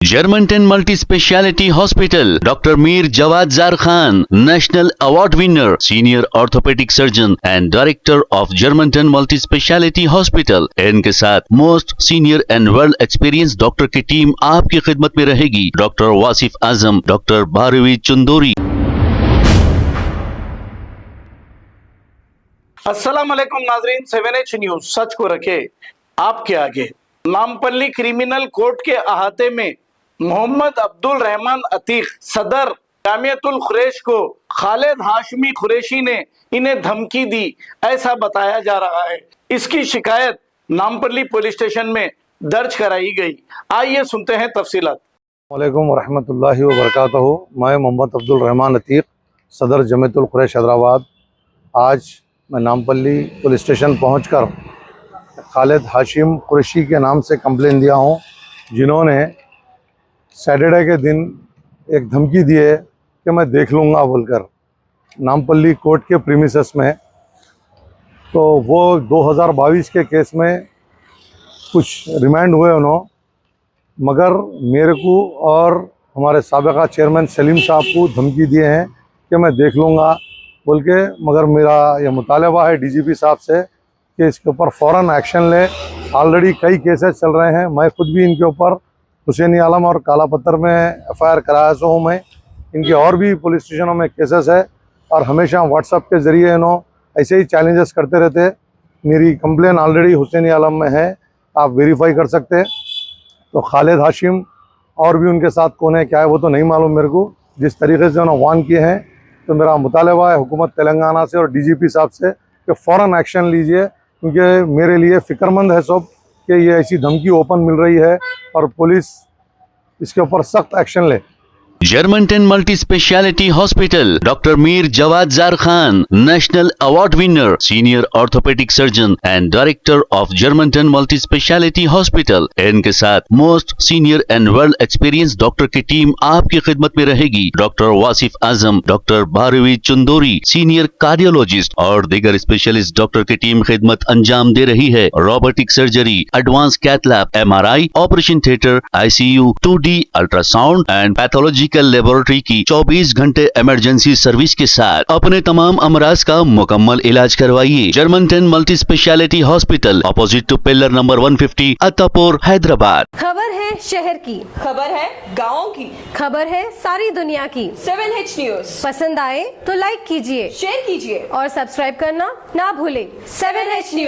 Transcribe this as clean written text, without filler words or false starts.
Germantown Multi Speciality Hospital, Dr. Mir Jawad Zar Khan, National Award winner, Senior Orthopedic Surgeon and Director of Germantown Multi Speciality Hospital। इनके साथ most senior and world experience doctor की team आपकी खिदमत में रहेगी। Doctor Wasif Azam, doctor Bharvi Chandori. अस्सलाम वालेकुम नाजरीन, 7H न्यूज सच को रखे आपके आगे। नामपल्ली क्रिमिनल कोर्ट के अहाते में मोहम्मद अब्दुल रहमान अतीक सदर जामियतुल कुरैश को खालिद हाशमी कुरैशी ने इन्हें धमकी दी, ऐसा बताया जा रहा है। इसकी शिकायत नामपल्ली पुलिस स्टेशन में दर्ज कराई गई। आइए सुनते हैं तफसीलात। वालेकुम रहमतुल्लाहि व बरकातहू। मैं मोहम्मद अब्दुल रहमान अतीक सदर जमियतुल कुरैश हैदराबाद। आज मैं नामपल्ली पुलिस स्टेशन पहुंचकर खालिद हाशिम कुरैशी के नाम से कंप्लेन दिया हूं, जिन्होंने सैटरडे के दिन एक धमकी दी है कि मैं देख लूँगा बोलकर नामपल्ली कोर्ट के प्रीमिसेस में। तो वो 2022 के केस में कुछ रिमांड हुए उन्होंने, मगर मेरे को और हमारे साबिका चेयरमैन सलीम साहब को धमकी दिए हैं कि मैं देख लूँगा बोल के। मगर मेरा ये मुतालबा है डीजीपी साहब से कि इसके ऊपर फ़ौरन एक्शन ले। ऑलरेडी कई केसेस चल रहे हैं, मैं खुद भी इनके ऊपर हुसैनी आलम और काला पत्थर में FIR कराया हूँ। मैं इनके और भी पुलिस स्टेशनों में केसेस है और हमेशा व्हाट्सएप के ज़रिए इन्होंने ऐसे ही चैलेंजेस करते रहते। मेरी कंप्लेन ऑलरेडी हुसैनी आलम में है, आप वेरीफाई कर सकते हैं। तो खालिद हाशिम और भी उनके साथ कौन है क्या है वो तो नहीं मालूम मेरे को। जिस तरीके से उन्होंने वार्न किए हैं, तो मेरा मुतालबा है हुकूमत तेलंगाना से और डीजीपी साहब से कि फ़ौरन एक्शन लीजिए, क्योंकि मेरे लिए फ़िक्रमंद है सब कि ये ऐसी धमकी ओपन मिल रही है और पुलिस इसके ऊपर सख्त एक्शन ले। Germantown Multi Speciality Hospital, Dr. Mir Jawad Zar Khan, National Award winner, Senior Orthopedic Surgeon and Director of Germantown Multi Speciality Hospital। इनके साथ most senior and world experience doctor की टीम आपकी खिदमत में रहेगी। Doctor Wasif Azam, doctor Bharvi Chandori, senior cardiologist और दीगर specialist doctor की टीम खिदमत अंजाम दे रही है। Robotic surgery, advance cath lab, MRI, operation theatre, ICU, 2D ultrasound and pathology laboratory की 24 घंटे इमरजेंसी सर्विस के साथ अपने तमाम अमराज का मुकम्मल इलाज करवाइए। Germanten multi speciality hospital, opposite to pillar number 150, Attapur, Hyderabad. खबर है शहर की, खबर है गाँव की, खबर है सारी दुनिया की। 7H न्यूज पसंद आए तो लाइक कीजिए, शेयर कीजिए और सब्सक्राइब करना ना भूलें। 7H news.